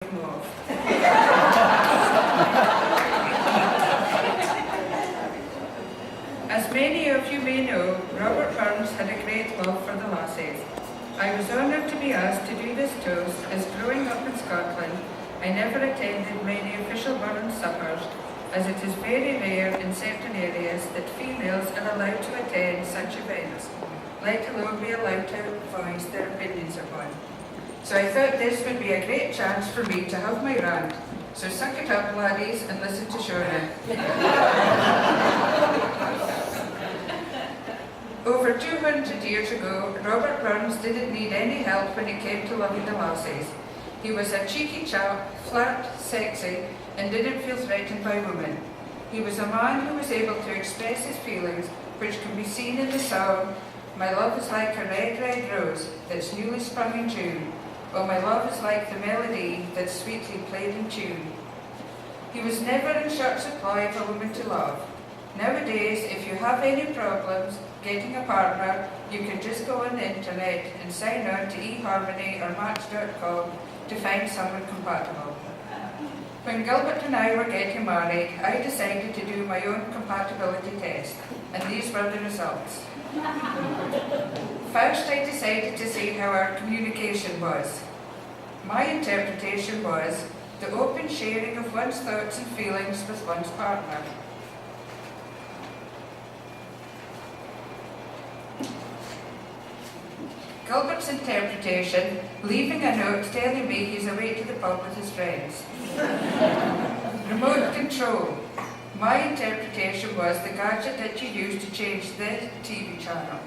move. As many of you may know, Robert Burns had a great love for the lassies. I was honoured to be asked to do this toast, as growing up in Scotland, I never attended many official Burns suppers, as it is very rare in certain areas that females are allowed to attend such events, let alone be allowed to voice their opinions upon. So I thought this would be a great chance for me to have my rant. So suck it up, laddies, and listen to Shona. Over 200 years ago, Robert Burns didn't need any help when it came to loving the lassies. He was a cheeky chap, flat, sexy, and didn't feel threatened by women. He was a man who was able to express his feelings, which can be seen in the song, "My love is like a red, red rose that's newly sprung in June," or "My love is like the melody that's sweetly played in tune." He was never in short supply of a woman to love. Nowadays, if you have any problems getting a partner, you can just go on the internet and sign on to eHarmony or Match.com to find someone compatible. When Gilbert and I were getting married, I decided to do my own compatibility test, and these were the results. First, I decided to see how our communication was. My interpretation was the open sharing of one's thoughts and feelings with one's partner. Gilbert's interpretation, leaving a note telling me he's away to the pub with his friends. Remote control. My interpretation was the gadget that you use to change the TV channel.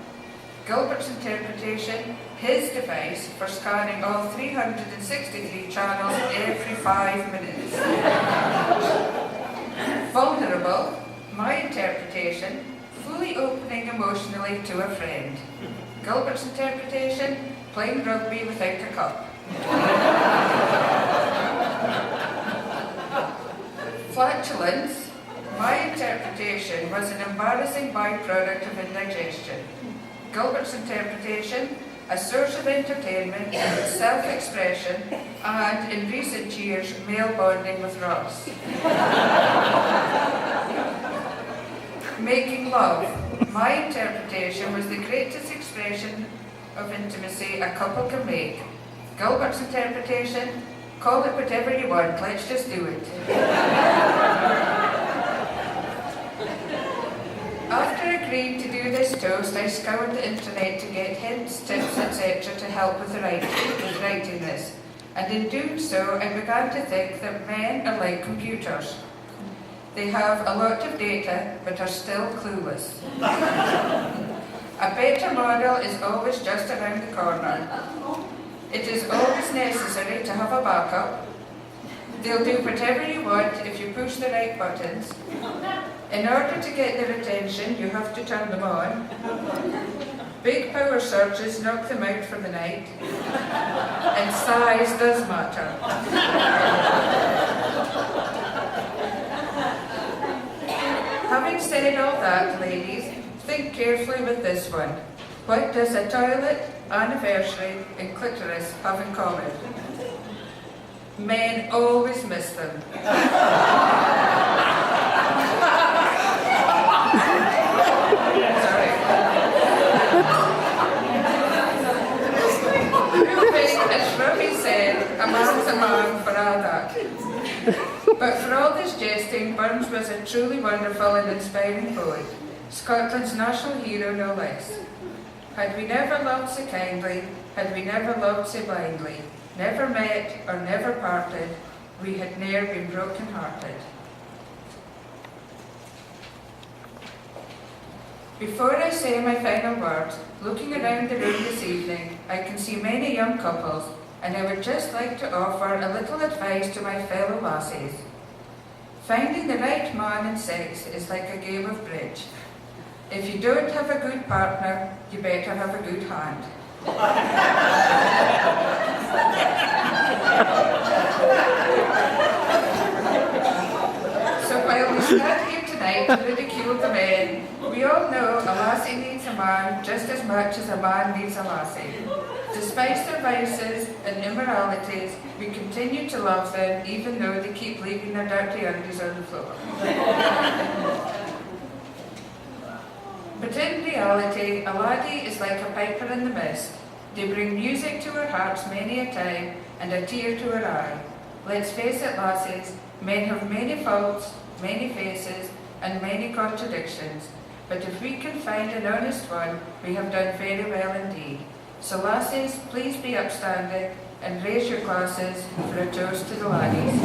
Gilbert's interpretation, his device for scanning all 363 channels every 5 minutes. Vulnerable. My interpretation, fully opening emotionally to a friend. Gilbert's interpretation, playing rugby without a cup. Flatulence. My interpretation was an embarrassing byproduct of indigestion. Gilbert's interpretation, a source of entertainment, self-expression, and, in recent years, male bonding with Ross. Making love. My interpretation was the greatest expression of intimacy a couple can make. Gilbert's interpretation, call it whatever you want, let's just do it. After agreeing to do this toast, I scoured the internet to get hints, tips, etc. to help with writing this. And in doing so, I began to think that men are like computers. They have a lot of data, but are still clueless. A better model is always just around the corner. It is always necessary to have a backup. They'll do whatever you want if you push the right buttons. In order to get their attention, you have to turn them on. Big power surges knock them out for the night. And size does matter. Having said all that, ladies, think carefully with this one. What does a toilet, anniversary, and clitoris have in common? Men always miss them. Sorry. Proving, as Robbie said, a man's a man for all that. But for all this jesting, Burns was a truly wonderful and inspiring poet, Scotland's national hero no less. Had we never loved so kindly, had we never loved so blindly, never met or never parted, we had ne'er been broken-hearted. Before I say my final words, looking around the room this evening, I can see many young couples, and I would just like to offer a little advice to my fellow lassies. Finding the right man in sex is like a game of bridge. If you don't have a good partner, you better have a good hand. So while we stand here tonight to ridicule the men, we all know a lassie needs a man just as much as a man needs a lassie. Despite their vices and immoralities, we continue to love them even though they keep leaving their dirty undies on the floor. But in reality, a laddie is like a piper in the mist. They bring music to our hearts many a time and a tear to our eye. Let's face it, lassies, men have many faults, many faces, and many contradictions. But if we can find an honest one, we have done very well indeed. So lassies, please be upstanding and raise your glasses for a toast to the laddies.